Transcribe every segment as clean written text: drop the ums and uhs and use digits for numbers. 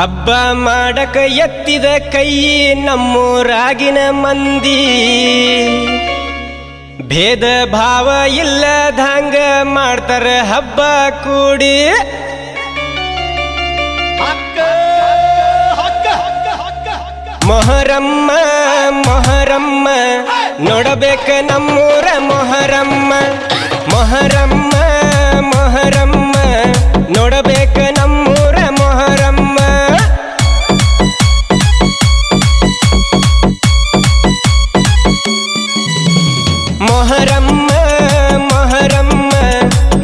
ಹಬ್ಬ ಮಾಡಕ ಎತ್ತಿದ ಕೈ ನಮ್ಮೂರಾಗಿನ ಮಂದಿ ಭೇದ ಭಾವ ಇಲ್ಲದಂಗ ಮಾಡ್ತಾರ ಹಬ್ಬ ಕೂಡಿ ಮೊಹರಮ್ಮ ಮೊಹರಮ್ಮ ನೋಡಬೇಕ ನಮ್ಮೂರ ಮೊಹರಮ್ಮ ಮೊಹರಮ್ಮ ಮೊಹರಮ್ಮ ನೋಡಬೇಕ ನಮ್ಮೂರ ಮೊಹರಮ್ಮ ಮೊಹರಮ್ಮ ಮೊಹರಮ್ಮ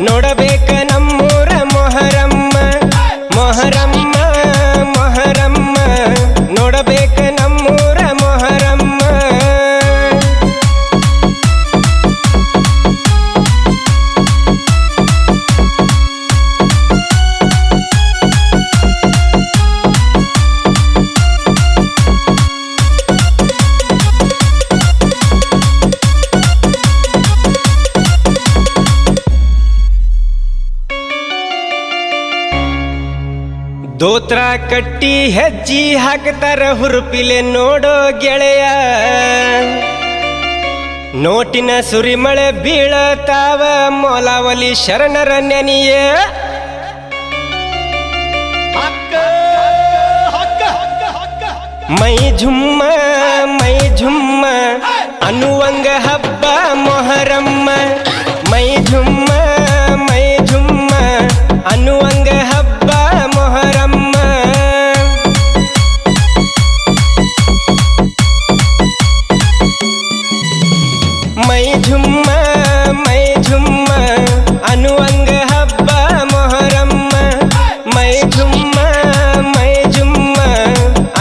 ನೋಡಬೇಕ ನಮ್ಮೂರ ಮೊಹರಮ್ಮ ಮೊಹರಮ್ಮ ಮೊಹರಮ್ಮ ನೋಡಬೇಕ ನಮ್ಮೂರ ಮೊಹರಮ್ಮ ದೋತ್ರ ಕಟ್ಟಿ ಹೆಜ್ಜಿ ಹಾಕ್ತಾರ ಹುರುಪಿಲೆ ನೋಡೋ ಗೆಳೆಯ ನೋಟಿನ ಸುರಿಮಳೆ ಬೀಳತಾವ ಮೊಲವಲಿ ಶರಣರ ನೆನೆಯ ಮೈ ಝುಮ್ಮ ಮೈ ಝುಮ್ಮ ಅನ್ನುವಂಗ ಹಬ್ಬ ಮೊಹರಮ್ಮ ಮೈ ಝುಮ್ಮ ಮೈ ಝುಮ್ಮ ಅನ್ನುವಂಗ ಹಬ್ಬ ಮೊಹರಮ್ಮ ಮೈ ಝುಮ್ಮ ಮೈ ಝುಮ್ಮ ಅನ್ನುವಂಗ ಹಬ್ಬ ಮೊಹರಮ್ಮ ಮೈ ಝುಮ್ಮ ಮೈ ಝುಮ್ಮ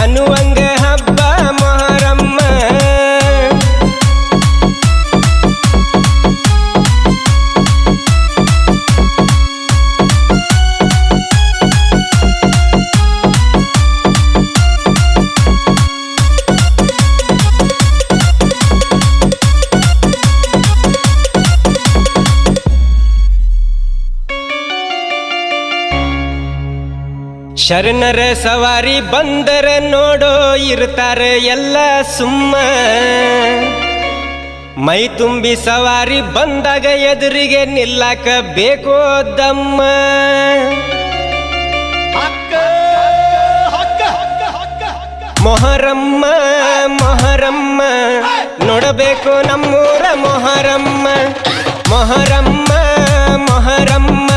ಅನ್ನುವಂಗ ಹಬ್ಬ ಮೊಹರಮ್ಮ ಶರಣರ ಸವಾರಿ ಬಂದರ ನೋಡೋ ಇರ್ತಾರೆ ಎಲ್ಲ ಸುಮ್ಮ ಮೈ ತುಂಬಿ ಸವಾರಿ ಬಂದಾಗ ಎದುರಿಗೆ ನಿಲ್ಲಕ ಬೇಕೋ ದಮ್ಮ ಮೊಹರಮ್ಮ ಮೊಹರಮ್ಮ ನೋಡಬೇಕು ನಮ್ಮೂರ ಮೊಹರಮ್ಮ ಮೊಹರಮ್ಮ ಮೊಹರಮ್ಮ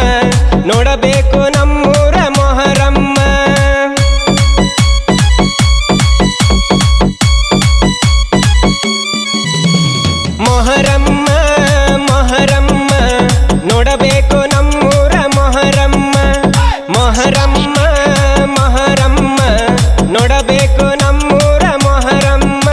ನೋಡಬೇಕು ನಮ್ಮೂರ ಮೊಹರಮ್ಮ ಮೊಹರಮ್ಮ ಮೊಹರಮ್ಮ ನೋಡಬೇಕು ನಮ್ಮೂರ ಮೊಹರಮ್ಮ ಮೊಹರಮ್ಮ ಮೊಹರಮ್ಮ ನೋಡಬೇಕು ನಮ್ಮೂರ ಮೊಹರಮ್ಮ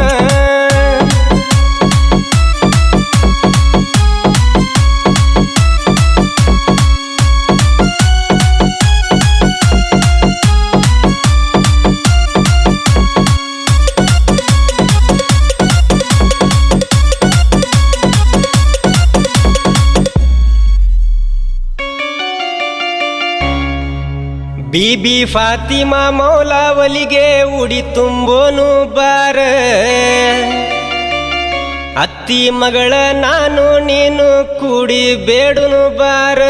ಬೀಬಿ ಫಾತಿಮಾ ಮೌಲಾವಲಿಗೆ ಉಡಿ ತುಂಬೋನು ಬಾರ ಅತ್ತಿ ಮಗಳ ನಾನು ನೀನು ಕೂಡಿ ಬೇಡುನು ಬಾರ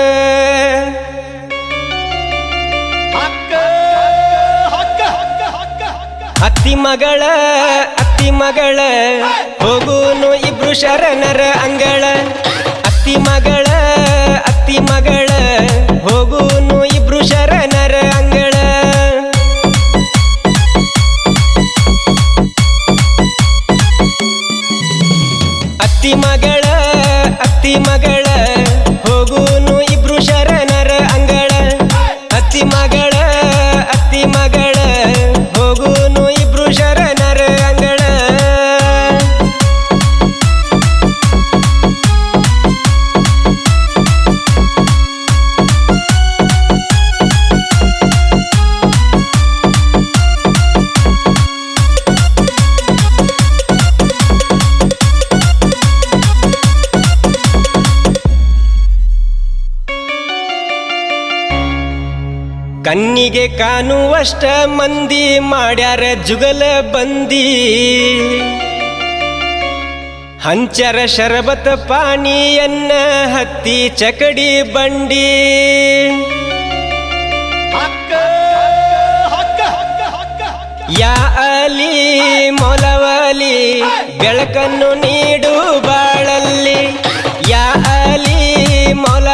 ಅತ್ತಿ ಮಗಳ ಹೋಗುನು ಇಬ್ರು ಶರಣರ ಅಂಗಳ ಅತ್ತಿ ಮಗಳ ಹೋಗುನು ಇಬ್ರು ಶರಣರ ಅಂಗಳ ಅತ್ತಿ ಮಗಳ ಹೋಗುನು ಇಬ್ರು ಶರಣರ ಅಂಗಳ ಅತ್ತಿ ಮಗಳ ಹೋಗುನು ಇಬ್ರು ಶರಣರ ಅಂಗಳ ಕಣ್ಣಿಗೆ ಕಾಣುವಷ್ಟ ಮಂದಿ ಮಾಡ್ಯಾರ ಜುಗಲ ಬಂದಿ ಹಂಚರ ಶರಬತ ಪಾನಿಯನ್ನ ಹತ್ತಿ ಚಕಡಿ ಬಂಡಿ ಯಾ ಅಲಿ ಮೊಲವಲಿ ಬೆಳಕನ್ನು ನೀಡು ಬಾಳಲ್ಲಿ ಯಾ ಅಲಿ ಮೊಲ